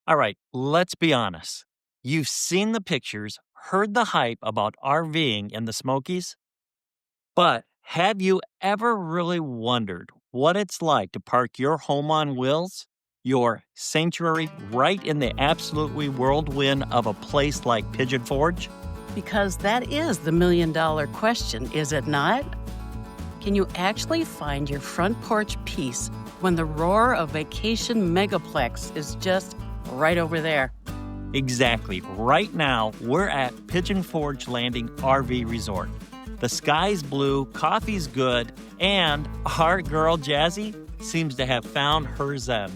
All right, let's be honest. You've seen the pictures, heard the hype about RVing in the Smokies, but have you ever really wondered what it's like to park your home on wheels, your sanctuary, right in the absolutely whirlwind of a place like Pigeon Forge? Because that is the million-dollar question, is it not? Can you actually find your front porch peace when the roar of vacation megaplex is just right over there? Exactly. Right now, we're at Pigeon Forge Landing RV Resort. The sky's blue, coffee's good, and our girl Jazzy seems to have found her zen.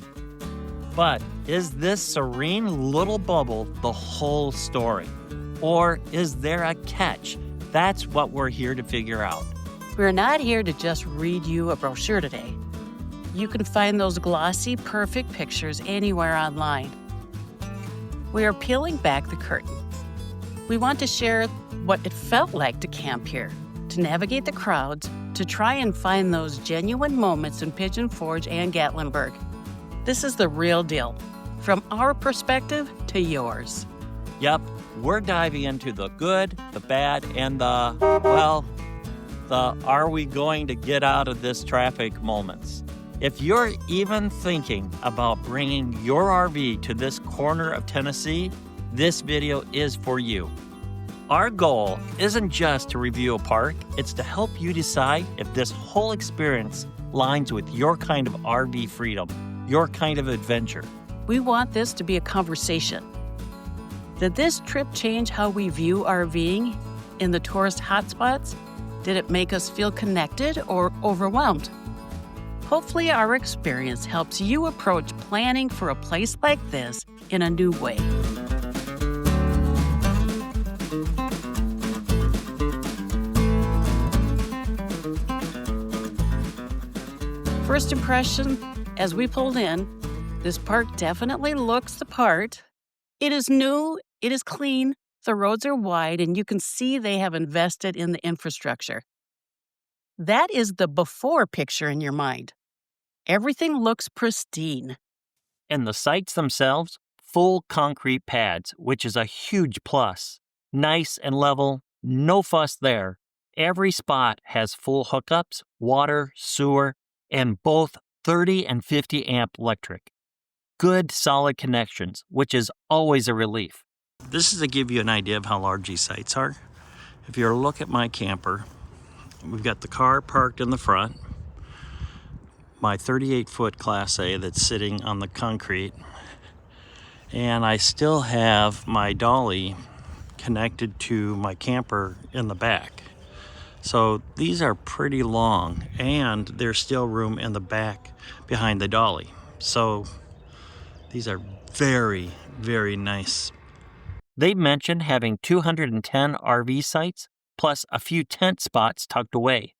But is this serene little bubble the whole story? Or is there a catch? That's what we're here to figure out. We're not here to just read you a brochure today. You can find those glossy, perfect pictures anywhere online. We are peeling back the curtain. We want to share what it felt like to camp here, to navigate the crowds, to try and find those genuine moments in Pigeon Forge and Gatlinburg. This is the real deal, from our perspective to yours. Yep, we're diving into the good, the bad, and the are we going to get out of this traffic moments. If you're even thinking about bringing your RV to this corner of Tennessee, this video is for you. Our goal isn't just to review a park, it's to help you decide if this whole experience lines with your kind of RV freedom, your kind of adventure. We want this to be a conversation. Did this trip change how we view RVing in the tourist hotspots? Did it make us feel connected or overwhelmed? Hopefully, our experience helps you approach planning for a place like this in a new way. First impression, as we pulled in, this park definitely looks the part. It is new, it is clean, the roads are wide, and you can see they have invested in the infrastructure. That is the before picture in your mind. Everything looks pristine. And the sites themselves, full concrete pads, which is a huge plus. Nice and level, no fuss there. Every spot has full hookups, water, sewer, and both 30 and 50 amp electric. Good, solid connections, which is always a relief. This is to give you an idea of how large these sites are. If you look at my camper, we've got the car parked in the front, my 38-foot Class A that's sitting on the concrete, and I still have my dolly connected to my camper in the back. So these are pretty long, and there's still room in the back behind the dolly. So these are very, very nice. They mentioned having 210 RV sites, plus a few tent spots tucked away.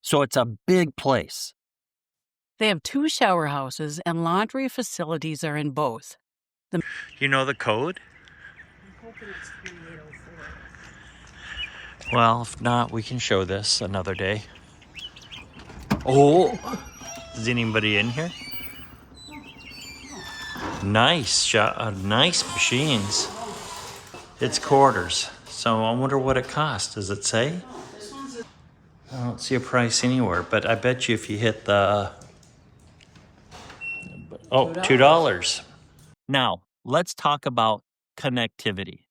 So it's a big place. They have 2 shower houses and laundry facilities are in both. You know the code? I'm hoping it's 3804. Well, if not, we can show this another day. Oh, is anybody in here? Nice nice machines. It's quarters, so I wonder what it costs. Does it say? I don't see a price anywhere, but I bet you if you hit the... $2. Now, let's talk about connectivity.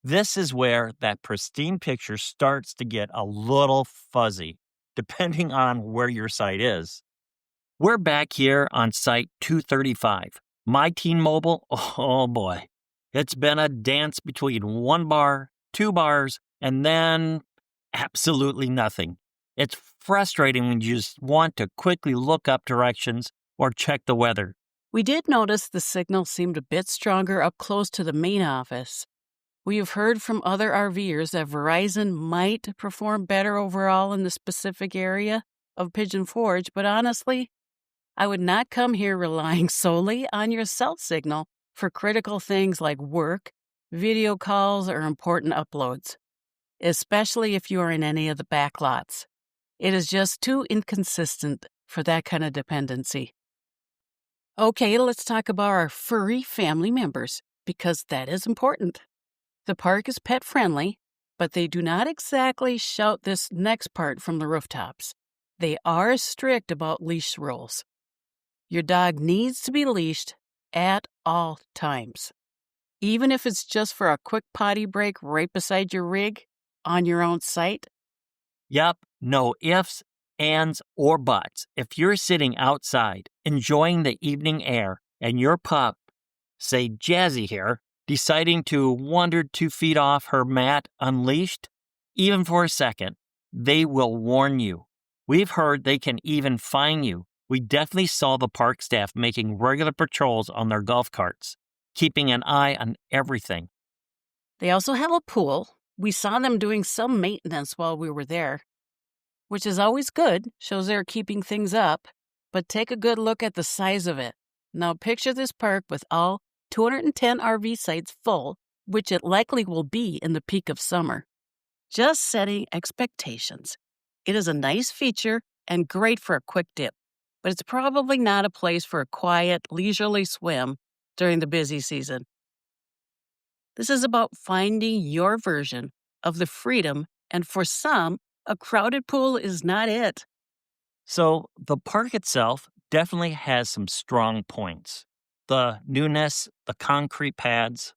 This is where that pristine picture starts to get a little fuzzy, depending on where your site is. We're back here on site 235. My T-Mobile, oh boy. It's been a dance between 1 bar, 2 bars, and then absolutely nothing. It's frustrating when you just want to quickly look up directions or check the weather. We did notice the signal seemed a bit stronger up close to the main office. We have heard from other RVers that Verizon might perform better overall in the specific area of Pigeon Forge, but honestly, I would not come here relying solely on your cell signal for critical things like work, video calls, or important uploads, especially if you are in any of the back lots. It is just too inconsistent for that kind of dependency. Okay, let's talk about our furry family members, because that is important. The park is pet friendly, but they do not exactly shout this next part from the rooftops. They are strict about leash rules. Your dog needs to be leashed at all times, even if it's just for a quick potty break right beside your rig on your own site. Yep, no ifs, ands, or buts. If you're sitting outside enjoying the evening air and your pup, say Jazzy here, deciding to wander 2 feet off her mat unleashed, even for a second, they will warn you. We've heard they can even fine you. We definitely saw the park staff making regular patrols on their golf carts, keeping an eye on everything. They also have a pool. We saw them doing some maintenance while we were there, which is always good, shows they're keeping things up, but take a good look at the size of it. Now picture this park with all 210 RV sites full, which it likely will be in the peak of summer. Just setting expectations. It is a nice feature and great for a quick dip, but it's probably not a place for a quiet, leisurely swim during the busy season. This is about finding your version of the freedom, and for some, a crowded pool is not it. So the park itself definitely has some strong points. The newness, the concrete pads,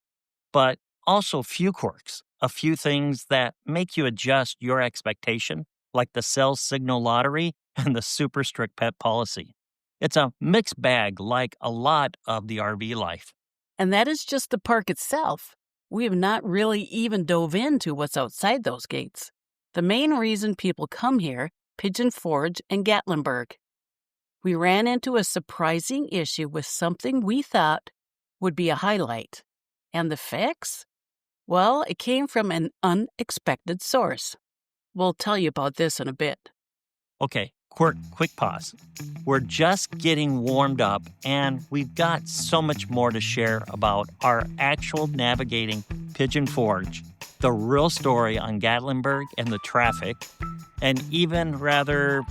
but also a few quirks, a few things that make you adjust your expectation, like the cell signal lottery and the super strict pet policy. It's a mixed bag like a lot of the RV life. And that is just the park itself. We have not really even dove into what's outside those gates. The main reason people come here, Pigeon Forge and Gatlinburg. We ran into a surprising issue with something we thought would be a highlight. And the fix? Well, it came from an unexpected source. We'll tell you about this in a bit. Okay, quick pause. We're just getting warmed up, and we've got so much more to share about our actual navigating Pigeon Forge, the real story on Gatlinburg and the traffic, and even rather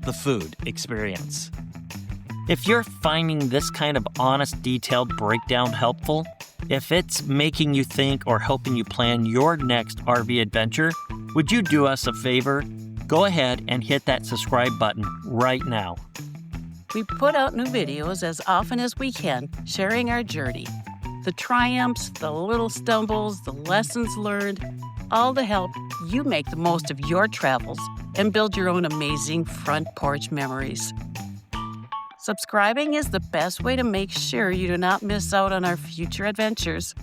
the food experience. If you're finding this kind of honest, detailed breakdown helpful, if it's making you think or helping you plan your next RV adventure, would you do us a favor? Go ahead and hit that subscribe button right now. We put out new videos as often as we can, sharing our journey. The triumphs, the little stumbles, the lessons learned, all to help you make the most of your travels and build your own amazing front porch memories. Subscribing is the best way to make sure you do not miss out on our future adventures.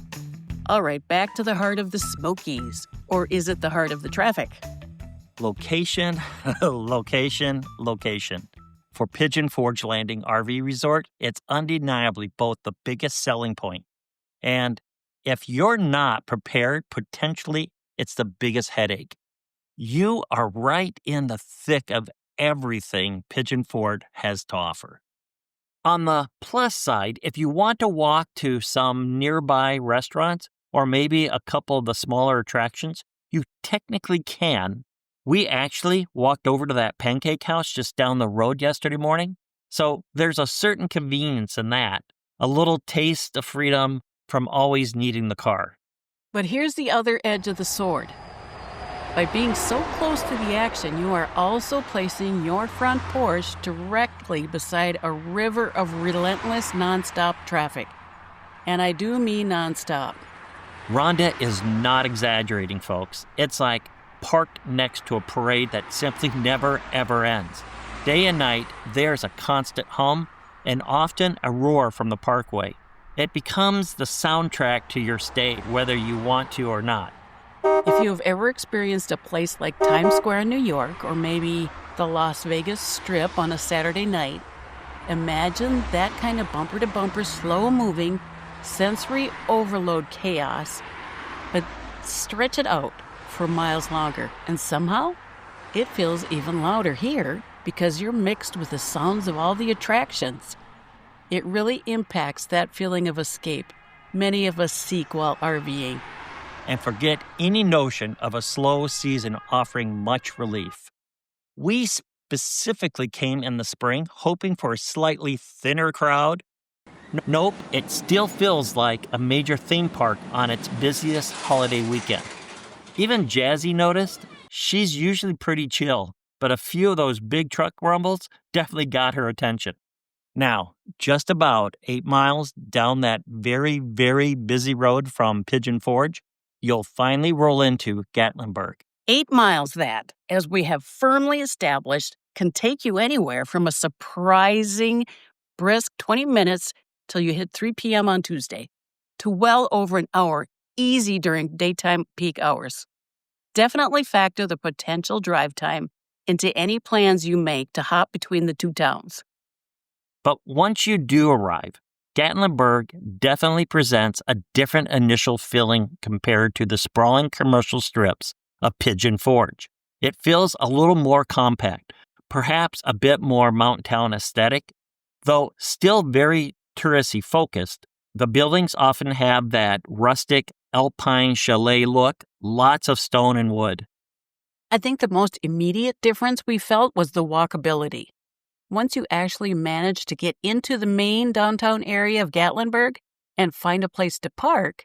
All right, back to the heart of the Smokies. Or is it the heart of the traffic? Location, location. For Pigeon Forge Landing RV Resort, it's undeniably both the biggest selling point. And if you're not prepared, potentially it's the biggest headache. You are right in the thick of everything Pigeon Forge has to offer. On the plus side, if you want to walk to some nearby restaurants or maybe a couple of the smaller attractions, you technically can. We actually walked over to that pancake house just down the road yesterday morning. So there's a certain convenience in that, a little taste of freedom from always needing the car. But here's the other edge of the sword. By being so close to the action, you are also placing your front porch directly beside a river of relentless nonstop traffic. And I do mean nonstop. Rhonda is not exaggerating, folks. It's like parked next to a parade that simply never, ever ends. Day and night, there's a constant hum and often a roar from the Parkway. It becomes the soundtrack to your stay, whether you want to or not. If you have ever experienced a place like Times Square in New York, or maybe the Las Vegas Strip on a Saturday night, imagine that kind of bumper-to-bumper, slow-moving, sensory overload chaos, but stretch it out for miles longer, and somehow it feels even louder here because you're mixed with the sounds of all the attractions. It really impacts that feeling of escape many of us seek while RVing. And forget any notion of a slow season offering much relief. We specifically came in the spring hoping for a slightly thinner crowd, Nope, it still feels like a major theme park on its busiest holiday weekend. Even Jazzy noticed she's usually pretty chill, but a few of those big truck rumbles definitely got her attention. Now, just about 8 miles down that very, very busy road from Pigeon Forge, you'll finally roll into Gatlinburg. 8 miles that, as we have firmly established, can take you anywhere from a surprising brisk 20 minutes till you hit 3 p.m. on Tuesday to well over an hour easy during daytime peak hours. Definitely factor the potential drive time into any plans you make to hop between the two towns. But once you do arrive, Gatlinburg definitely presents a different initial feeling compared to the sprawling commercial strips of Pigeon Forge. It feels a little more compact, perhaps a bit more mountain town aesthetic, though still very touristy focused. The buildings often have that rustic alpine chalet look, lots of stone and wood. I think the most immediate difference we felt was the walkability. Once you actually manage to get into the main downtown area of Gatlinburg and find a place to park,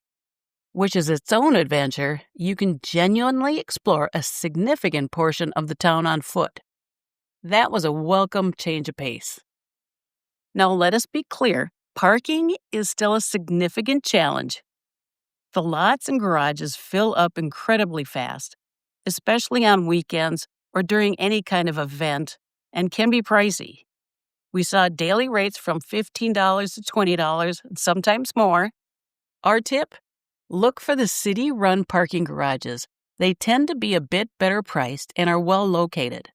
which is its own adventure, you can genuinely explore a significant portion of the town on foot. That was a welcome change of pace. Now, let us be clear, parking is still a significant challenge. The lots and garages fill up incredibly fast, especially on weekends or during any kind of event, and can be pricey. We saw daily rates from $15 to $20, and sometimes more. Our tip? Look for the city-run parking garages. They tend to be a bit better priced and are well located.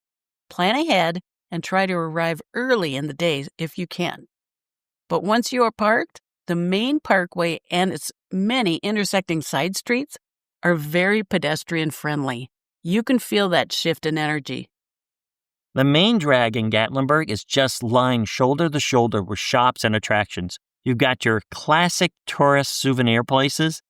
Plan ahead and try to arrive early in the day if you can. But once you are parked, the main parkway and its many intersecting side streets are very pedestrian-friendly. You can feel that shift in energy. The main drag in Gatlinburg is just lying shoulder to shoulder with shops and attractions. You've got your classic tourist souvenir places.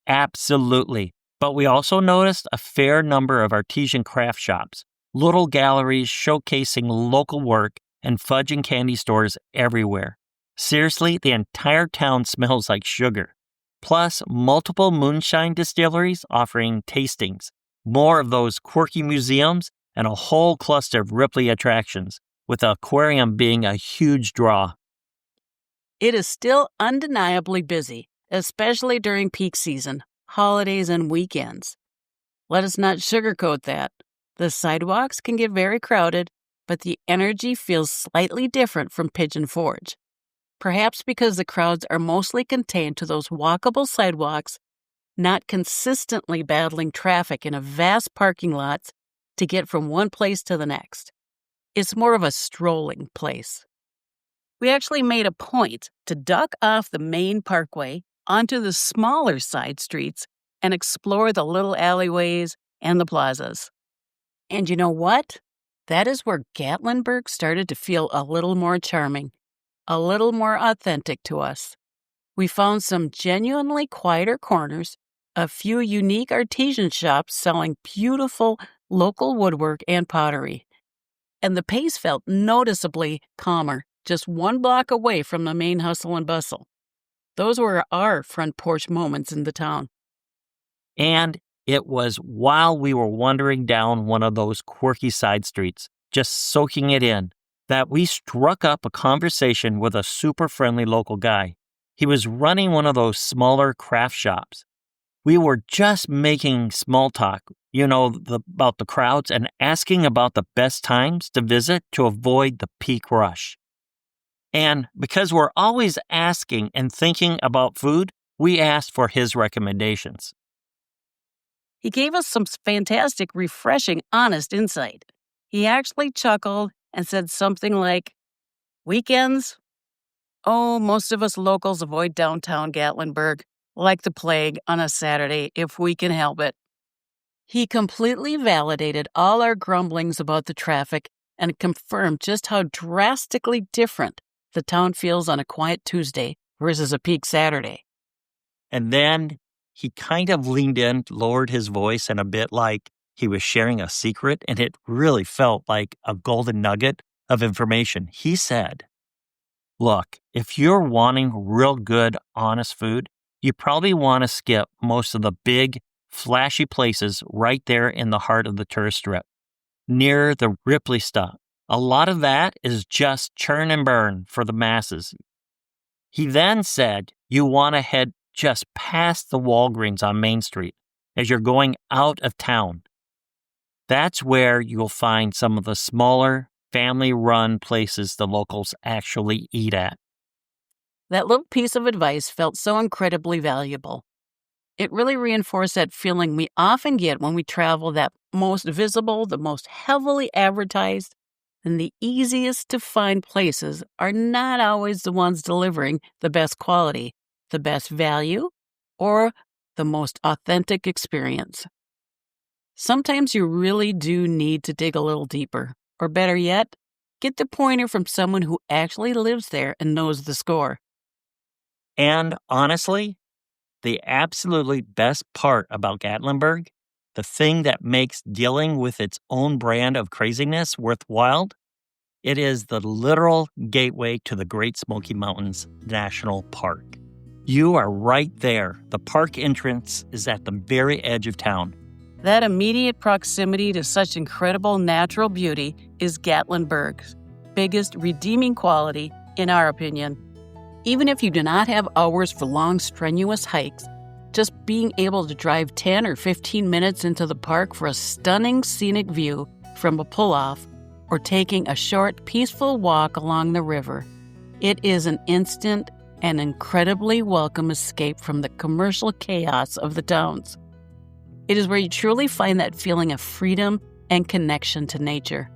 Absolutely. But we also noticed a fair number of artisan craft shops, little galleries showcasing local work, and fudge and candy stores everywhere. Seriously, the entire town smells like sugar. Plus, multiple moonshine distilleries offering tastings, more of those quirky museums, and a whole cluster of Ripley attractions, with the aquarium being a huge draw. It is still undeniably busy, especially during peak season, holidays, and weekends. Let us not sugarcoat that. The sidewalks can get very crowded, but the energy feels slightly different from Pigeon Forge. Perhaps because the crowds are mostly contained to those walkable sidewalks, not consistently battling traffic in a vast parking lots to get from one place to the next. It's more of a strolling place. We actually made a point to duck off the main parkway onto the smaller side streets and explore the little alleyways and the plazas. And you know what? That is where Gatlinburg started to feel a little more charming, a little more authentic to us. We found some genuinely quieter corners, a few unique artisan shops selling beautiful local woodwork and pottery. And the pace felt noticeably calmer, just 1 block away from the main hustle and bustle. Those were our front porch moments in the town. And it was while we were wandering down one of those quirky side streets, just soaking it in, that we struck up a conversation with a super friendly local guy. He was running one of those smaller craft shops. We were just making small talk, about the crowds and asking about the best times to visit to avoid the peak rush. And because we're always asking and thinking about food, we asked for his recommendations. He gave us some fantastic, refreshing, honest insight. He actually chuckled and said something like, "Weekends? Oh, most of us locals avoid downtown Gatlinburg like the plague on a Saturday if we can help it." He completely validated all our grumblings about the traffic and confirmed just how drastically different the town feels on a quiet Tuesday versus a peak Saturday. And then he kind of leaned in, lowered his voice, and a bit like he was sharing a secret, and it really felt like a golden nugget of information. He said, Look, if you're wanting real good, honest food, you probably want to skip most of the big, flashy places right there in the heart of the tourist strip, near the Ripley stop. A lot of that is just churn and burn for the masses. He then said you want to head just past the Walgreens on Main Street as you're going out of town. That's where you'll find some of the smaller, family-run places the locals actually eat at. That little piece of advice felt so incredibly valuable. It really reinforced that feeling we often get when we travel, that most visible, the most heavily advertised, and the easiest to find places are not always the ones delivering the best quality, the best value, or the most authentic experience. Sometimes you really do need to dig a little deeper, or better yet, get the pointer from someone who actually lives there and knows the score. And honestly, the absolutely best part about Gatlinburg, the thing that makes dealing with its own brand of craziness worthwhile, it is the literal gateway to the Great Smoky Mountains National Park. You are right there. The park entrance is at the very edge of town. That immediate proximity to such incredible natural beauty is Gatlinburg's biggest redeeming quality, in our opinion. Even if you do not have hours for long, strenuous hikes, just being able to drive 10 or 15 minutes into the park for a stunning scenic view from a pull-off, or taking a short, peaceful walk along the river, it is an instant and incredibly welcome escape from the commercial chaos of the towns. It is where you truly find that feeling of freedom and connection to nature.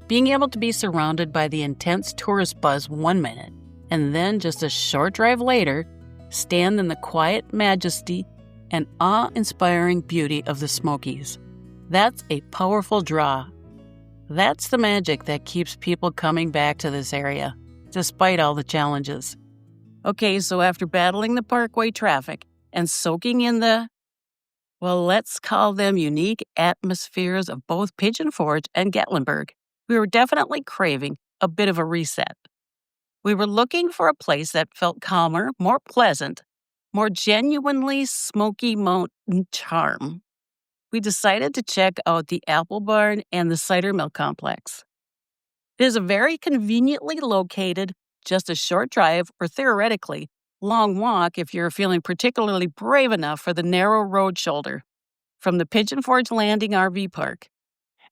Being able to be surrounded by the intense tourist buzz 1 minute, and then just a short drive later, stand in the quiet majesty and awe-inspiring beauty of the Smokies. That's a powerful draw. That's the magic that keeps people coming back to this area, despite all the challenges. Okay, so after battling the Parkway traffic and soaking in the, well, let's call them unique atmospheres of both Pigeon Forge and Gatlinburg, we were definitely craving a bit of a reset. We were looking for a place that felt calmer, more pleasant, more genuinely Smoky Mountain charm. We decided to check out the Apple Barn and the Cider Mill Complex. It is a very conveniently located, just a short drive, or theoretically, long walk if you're feeling particularly brave enough for the narrow road shoulder, from the Pigeon Forge Landing RV Park.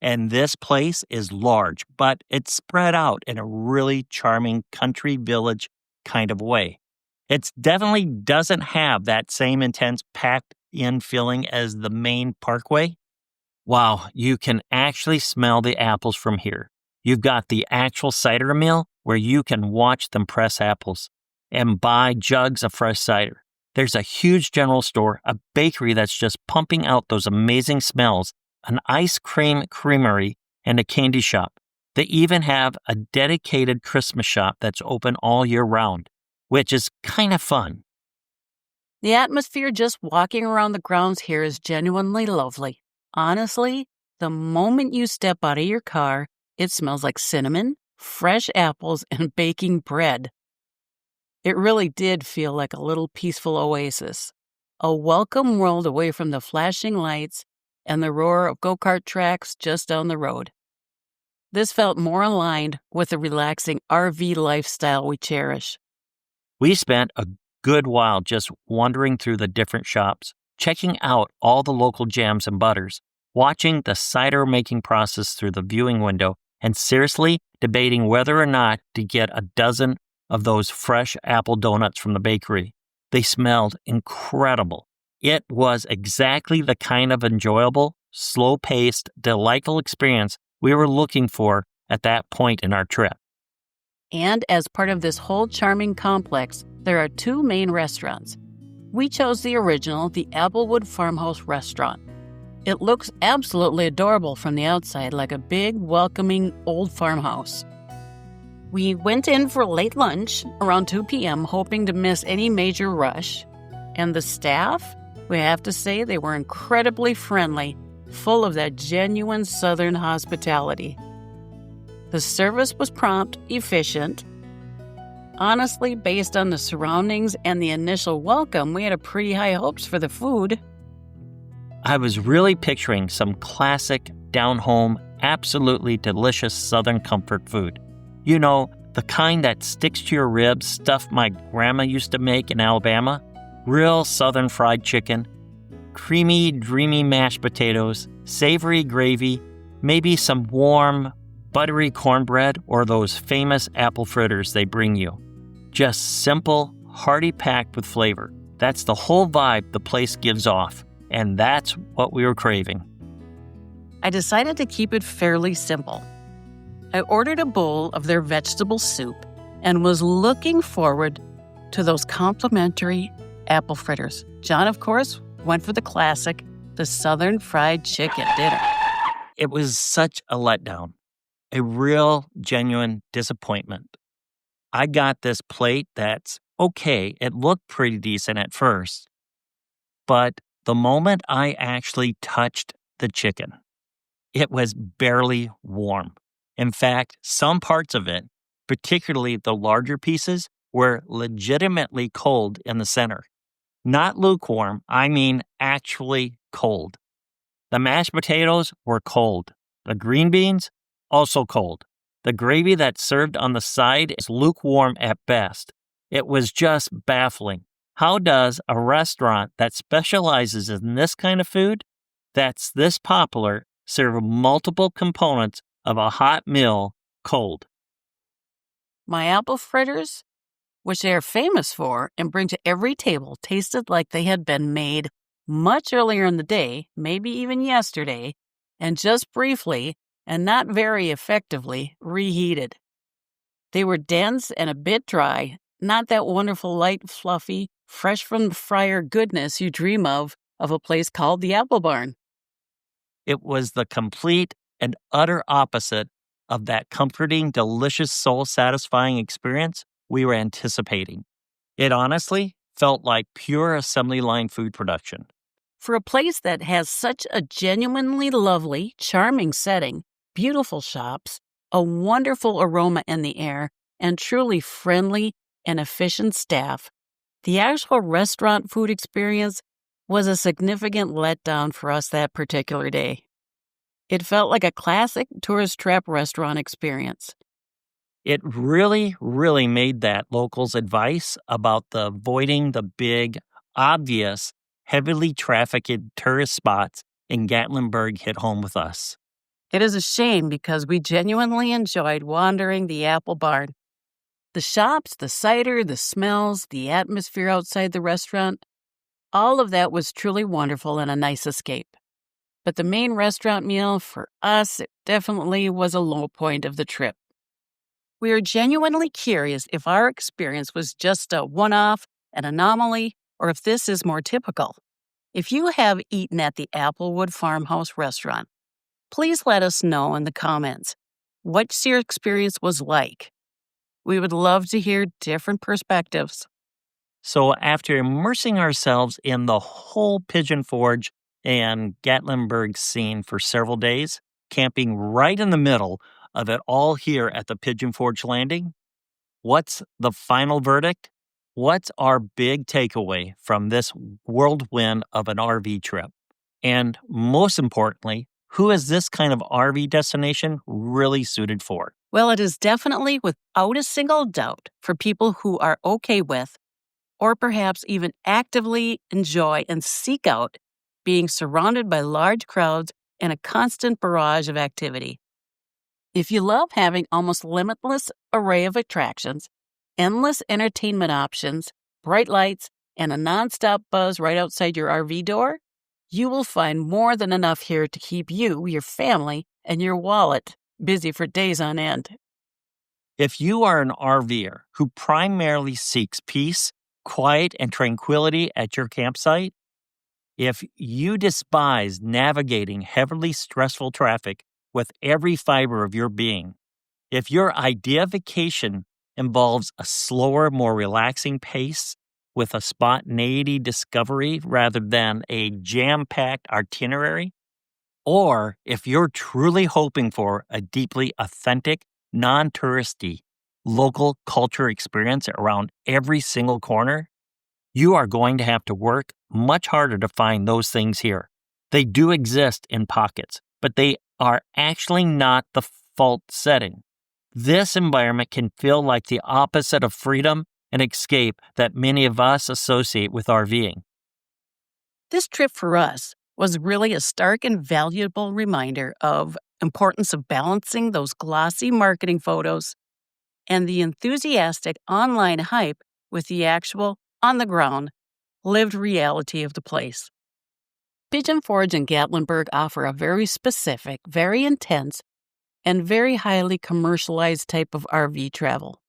And this place is large, but it's spread out in a really charming country village kind of way. It definitely doesn't have that same intense packed-in feeling as the main Parkway. Wow, you can actually smell the apples from here. You've got the actual cider mill where you can watch them press apples and buy jugs of fresh cider. There's a huge general store, a bakery that's just pumping out those amazing smells, an ice cream creamery, and a candy shop. They even have a dedicated Christmas shop that's open all year round, which is kind of fun. The atmosphere just walking around the grounds here is genuinely lovely. Honestly, the moment you step out of your car, it smells like cinnamon, fresh apples, and baking bread. It really did feel like a little peaceful oasis, a welcome world away from the flashing lights and the roar of go-kart tracks just down the road. This felt more aligned with the relaxing RV lifestyle we cherish. We spent a good while just wandering through the different shops, checking out all the local jams and butters, watching the cider making process through the viewing window, and seriously debating whether or not to get a dozen of those fresh apple donuts from the bakery. They smelled incredible. It was exactly the kind of enjoyable, slow-paced, delightful experience we were looking for at that point in our trip. And as part of this whole charming complex, there are two main restaurants. We chose the original, the Applewood Farmhouse Restaurant. It looks absolutely adorable from the outside, like a big, welcoming old farmhouse. We went in for late lunch around 2 p.m., hoping to miss any major rush. And the staff, we have to say, they were incredibly friendly, full of that genuine Southern hospitality. The service was prompt, efficient, Honestly, based on the surroundings and the initial welcome, we had a pretty high hopes for the food. I was really picturing some classic, down-home, absolutely delicious Southern comfort food. You know, the kind that sticks to your ribs, stuff my grandma used to make in Alabama. Real Southern fried chicken, creamy, dreamy mashed potatoes, savory gravy, maybe some warm, buttery cornbread or those famous apple fritters they bring you. Just simple, hearty packed with flavor. That's the whole vibe the place gives off, and that's what we were craving. I decided to keep it fairly simple. I ordered a bowl of their vegetable soup and was looking forward to those complimentary apple fritters. John, of course, went for the classic, the Southern fried chicken dinner. It was such a letdown, a real, genuine disappointment. I got this plate that's okay, it looked pretty decent at first, but the moment I actually touched the chicken, it was barely warm. In fact, some parts of it, particularly the larger pieces, were legitimately cold in the center. Not lukewarm, I mean actually cold. The mashed potatoes were cold. The green beans, also cold. The gravy that's served on the side is lukewarm at best. It was just baffling. How does a restaurant that specializes in this kind of food, that's this popular, serve multiple components of a hot meal cold? My apple fritters, which they are famous for and bring to every table, tasted like they had been made much earlier in the day, maybe even yesterday, and just briefly, and not very effectively, reheated. They were dense and a bit dry, not that wonderful light, fluffy, fresh from the fryer goodness you dream of a place called the Apple Barn. It was the complete and utter opposite of that comforting, delicious, soul-satisfying experience we were anticipating. It honestly felt like pure assembly line food production. For a place that has such a genuinely lovely, charming setting, beautiful shops, a wonderful aroma in the air, and truly friendly and efficient staff, the actual restaurant food experience was a significant letdown for us that particular day. It felt like a classic tourist trap restaurant experience. It really, really made that locals' advice about avoiding the big, obvious, heavily trafficked tourist spots in Gatlinburg hit home with us. It is a shame because we genuinely enjoyed wandering the Apple Barn. The shops, the cider, the smells, the atmosphere outside the restaurant, all of that was truly wonderful and a nice escape. But the main restaurant meal, for us, it definitely was a low point of the trip. We are genuinely curious if our experience was just a one-off, an anomaly, or if this is more typical. If you have eaten at the Applewood Farmhouse restaurant, please let us know in the comments what your experience was like. We would love to hear different perspectives. So after immersing ourselves in the whole Pigeon Forge and Gatlinburg scene for several days, camping right in the middle of it all here at the Pigeon Forge Landing, what's the final verdict? What's our big takeaway from this whirlwind of an RV trip? And most importantly, who is this kind of RV destination really suited for? Well, it is definitely without a single doubt for people who are okay with, or perhaps even actively enjoy and seek out being surrounded by large crowds and a constant barrage of activity. If you love having almost limitless array of attractions, endless entertainment options, bright lights, and a nonstop buzz right outside your RV door, you will find more than enough here to keep you, your family, and your wallet busy for days on end. If you are an RVer who primarily seeks peace, quiet, and tranquility at your campsite, if you despise navigating heavily stressful traffic with every fiber of your being, if your idea of vacation involves a slower, more relaxing pace with a spontaneity discovery rather than a jam-packed itinerary, or if you're truly hoping for a deeply authentic, non-touristy, local culture experience around every single corner, you are going to have to work much harder to find those things here. They do exist in pockets, but they are actually not the default setting. This environment can feel like the opposite of freedom and escape that many of us associate with RVing. This trip for us was really a stark and valuable reminder of importance of balancing those glossy marketing photos and the enthusiastic online hype with the actual, on-the-ground, lived reality of the place. Pigeon Forge and Gatlinburg offer a very specific, very intense, and very highly commercialized type of RV travel.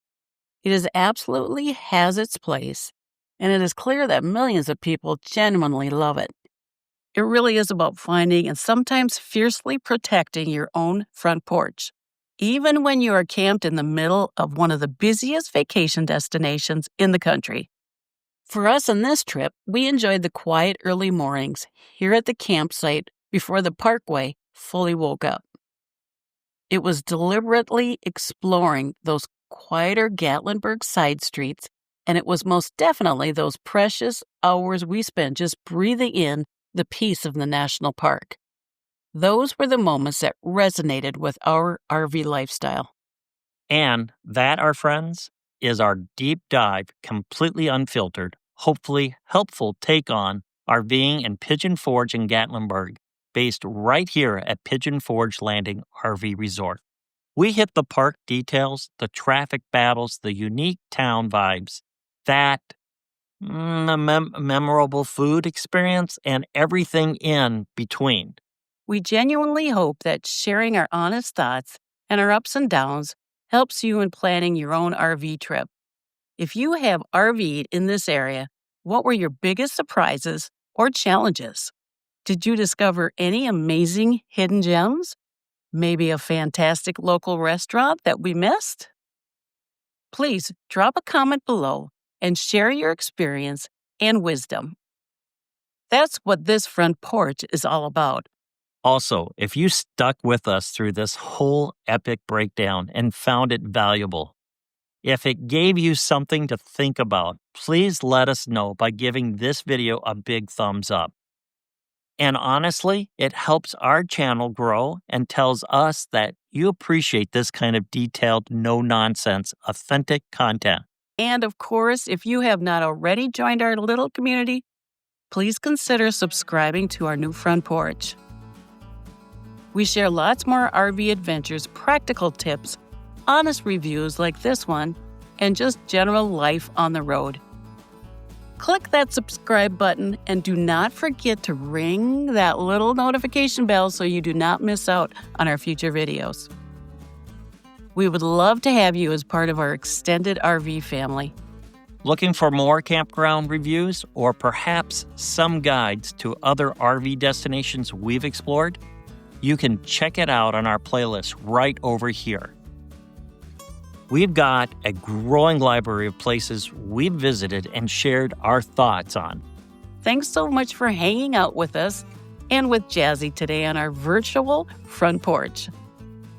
It absolutely has its place, and it is clear that millions of people genuinely love it. It really is about finding and sometimes fiercely protecting your own front porch, even when you are camped in the middle of one of the busiest vacation destinations in the country. For us on this trip, we enjoyed the quiet early mornings here at the campsite before the Parkway fully woke up. It was deliberately exploring those quieter Gatlinburg side streets, and it was most definitely those precious hours we spent just breathing in the peace of the national park. Those were the moments that resonated with our RV lifestyle. And that, our friends, is our deep dive, completely unfiltered, hopefully helpful take on RVing in Pigeon Forge and Gatlinburg, based right here at Pigeon Forge Landing RV Resort. We hit the park details, the traffic battles, the unique town vibes, that memorable food experience, and everything in between. We genuinely hope that sharing our honest thoughts and our ups and downs helps you in planning your own RV trip. If you have RV'd in this area, what were your biggest surprises or challenges? Did you discover any amazing hidden gems? Maybe a fantastic local restaurant that we missed? Please drop a comment below and share your experience and wisdom. That's what this front porch is all about. Also, if you stuck with us through this whole epic breakdown and found it valuable, if it gave you something to think about, please let us know by giving this video a big thumbs up. And honestly, it helps our channel grow and tells us that you appreciate this kind of detailed, no-nonsense, authentic content. And of course, if you have not already joined our little community, please consider subscribing to our new front porch. We share lots more RV adventures, practical tips, honest reviews like this one, and just general life on the road. Click that subscribe button and do not forget to ring that little notification bell so you do not miss out on our future videos. We would love to have you as part of our extended RV family. Looking for more campground reviews or perhaps some guides to other RV destinations we've explored? You can check it out on our playlist right over here. We've got a growing library of places we've visited and shared our thoughts on. Thanks so much for hanging out with us and with Jazzy today on our virtual front porch.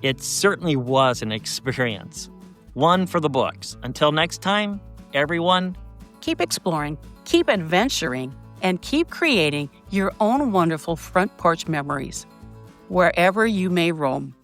It certainly was an experience. One for the books. Until next time, everyone, keep exploring, keep adventuring, and keep creating your own wonderful front porch memories, wherever you may roam.